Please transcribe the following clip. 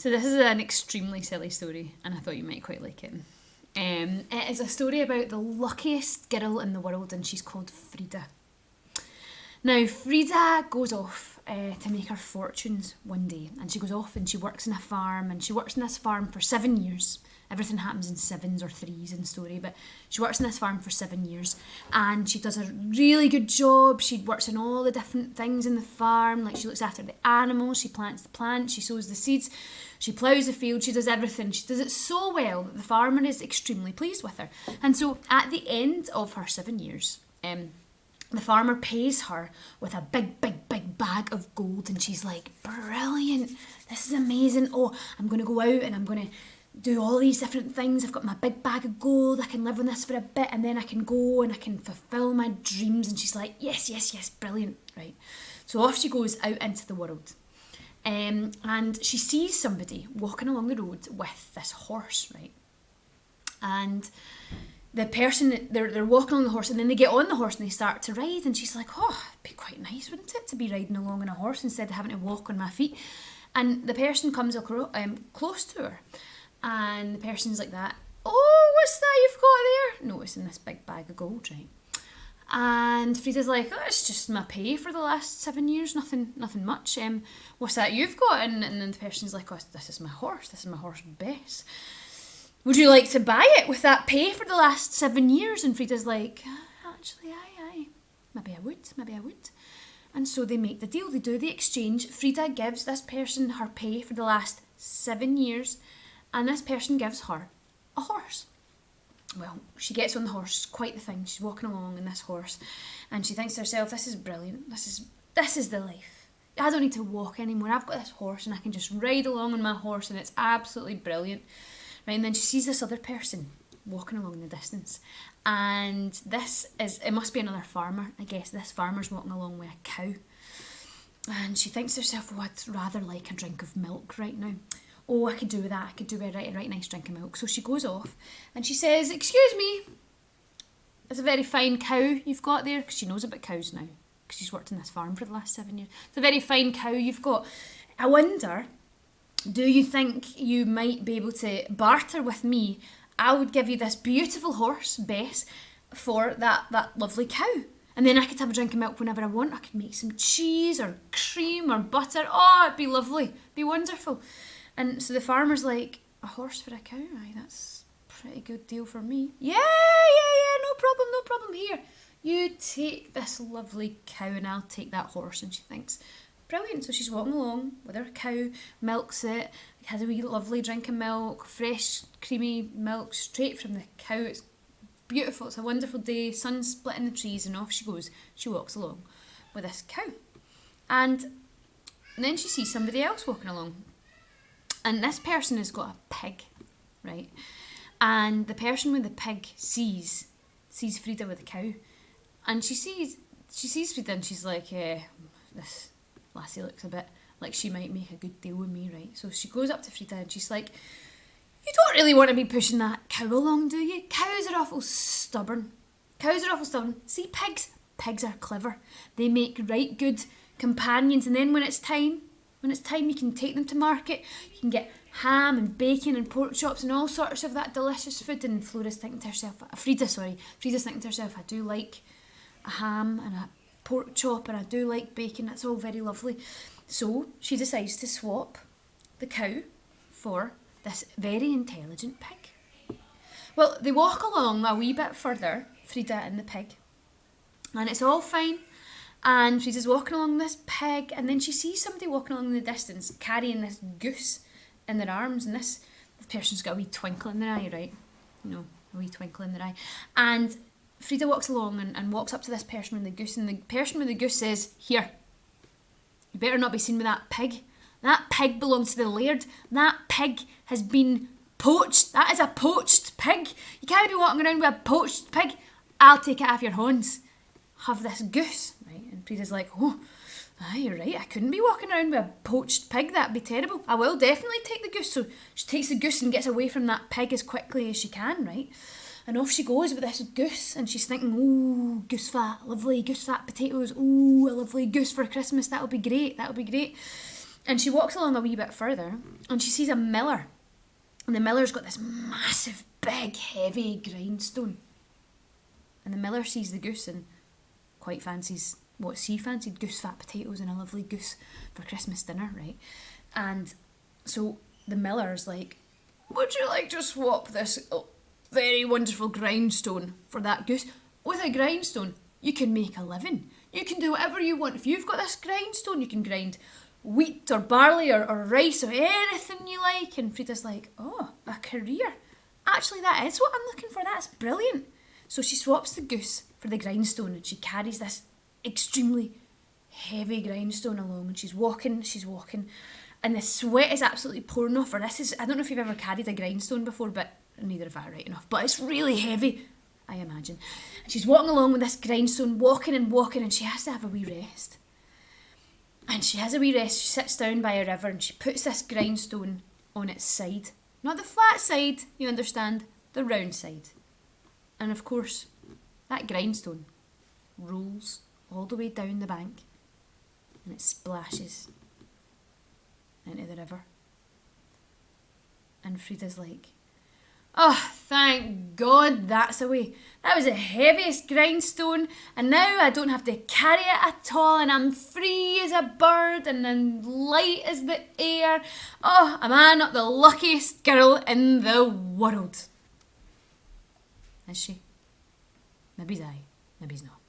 So this is an extremely silly story, and I thought you might quite like it. It is a story about the luckiest girl in the world, and she's called Frida. Now, Frida goes off to make her fortunes one day, and she goes off and she works in a farm, and she works in this farm for 7 years. Everything happens in 7s or 3s in the story, but she works in this farm for 7 years, and she does a really good job. She works on all the different things in the farm, like she looks after the animals, she plants the plants, she sows the seeds, she ploughs the field, she does everything. She does it so well that the farmer is extremely pleased with her. And so at the end of her 7 years, the farmer pays her with a big bag of gold, and she's like, brilliant, this is amazing. Oh, I'm going to go out and I'm going to do all these different things. I've got my big bag of gold, I can live on this for a bit, and then I can go and I can fulfill my dreams. And she's like, yes, brilliant, right? So off she goes out into the world. And she sees somebody walking along the road with this horse, right? And the person, they're walking on the horse, and then they get on the horse and they start to ride, and she's like, oh, it'd be quite nice, wouldn't it, to be riding along on a horse instead of having to walk on my feet. And the person comes close to her, and the person's like that, oh, what's that you've got there? Noticing this big bag of gold, right? And Frida's like, oh, it's just my pay for the last 7 years, nothing much. What's that you've got? And then the person's like, oh, this is my horse Bess. Would you like to buy it with that pay for the last 7 years? And Frida's like, actually, aye. Maybe I would. And so they make the deal, they do the exchange. Frida gives this person her pay for the last 7 years, and this person gives her a horse. Well, she gets on the horse, quite the thing. She's walking along in this horse, and she thinks to herself, this is brilliant, this is the life. I don't need to walk anymore, I've got this horse and I can just ride along on my horse, and it's absolutely brilliant. Right, and then she sees this other person walking along in the distance, and it must be another farmer, I guess. This farmer's walking along with a cow, and she thinks to herself, oh, I'd rather like a drink of milk right now. Oh, I could do with that, I could do with a right nice drink of milk. So she goes off and she says, excuse me, it's a very fine cow you've got there, because she knows about cows now, because she's worked in this farm for the last 7 years. It's a very fine cow you've got. I wonder, do you think you might be able to barter with me? I would give you this beautiful horse, Bess, for that lovely cow. And then I could have a drink of milk whenever I want. I could make some cheese or cream or butter. Oh, it'd be lovely. It'd be wonderful. And so the farmer's like, a horse for a cow? Aye, that's a pretty good deal for me. Yeah, no problem. Here, you take this lovely cow and I'll take that horse. And she thinks, brilliant. So she's walking along with her cow, milks it, has a wee lovely drink of milk, fresh creamy milk straight from the cow. It's beautiful, it's a wonderful day, sun splitting the trees, and off she goes. She walks along with this cow, and then she sees somebody else walking along, and this person has got a pig, right? And the person with the pig sees Frida with the cow, and she sees Frida, and she's like, this lassie looks a bit like she might make a good deal with me, right? So she goes up to Frida and she's like, you don't really want to be pushing that cow along, do you? Cows are awful stubborn. See, pigs are clever. They make right good companions, and then when it's time you can take them to market. You can get ham and bacon and pork chops and all sorts of that delicious food. And Frida's thinking to herself, I do like a ham and a pork chop, and I do like bacon, that's all very lovely. So she decides to swap the cow for this very intelligent pig. Well, they walk along a wee bit further, Frida and the pig, and it's all fine, and Frida's walking along this pig, and then she sees somebody walking along in the distance carrying this goose in their arms, and this person's got a wee twinkle in their eye, right? A wee twinkle in their eye. And Frida walks along and walks up to this person with the goose, and the person with the goose says, here, you better not be seen with that pig. That pig belongs to the laird. That pig has been poached. That is a poached pig. You can't be walking around with a poached pig. I'll take it off your horns. Have this goose, right? And Frida's like, oh, aye, you're right. I couldn't be walking around with a poached pig. That'd be terrible. I will definitely take the goose. So she takes the goose and gets away from that pig as quickly as she can, right? And off she goes with this goose, and she's thinking, ooh, goose fat, lovely goose fat potatoes. Ooh, a lovely goose for Christmas. That'll be great. And she walks along a wee bit further and she sees a miller. And the miller's got this massive, big, heavy grindstone. And the miller sees the goose and quite fancies what she fancied, goose fat potatoes and a lovely goose for Christmas dinner, right? And so the miller's like, would you like to swap this very wonderful grindstone for that goose? With a grindstone, you can make a living. You can do whatever you want. If you've got this grindstone, you can grind wheat or barley or rice or anything you like. And Frida's like, oh, a career. Actually, that is what I'm looking for. That's brilliant. So she swaps the goose for the grindstone and she carries this extremely heavy grindstone along and she's walking and the sweat is absolutely pouring off her. I don't know if you've ever carried a grindstone before, but neither have I, right enough, but it's really heavy, I imagine. And she's walking along with this grindstone, walking and she has to have a wee rest. And she has a wee rest, she sits down by a river and she puts this grindstone on its side. Not the flat side, you understand, the round side. And of course, that grindstone rolls all the way down the bank and it splashes into the river. And Frida's like, oh, thank God that's away. That was the heaviest grindstone and now I don't have to carry it at all and I'm free as a bird and then light as the air. Oh, am I not the luckiest girl in the world? Is she? Maybe's aye, maybe's not.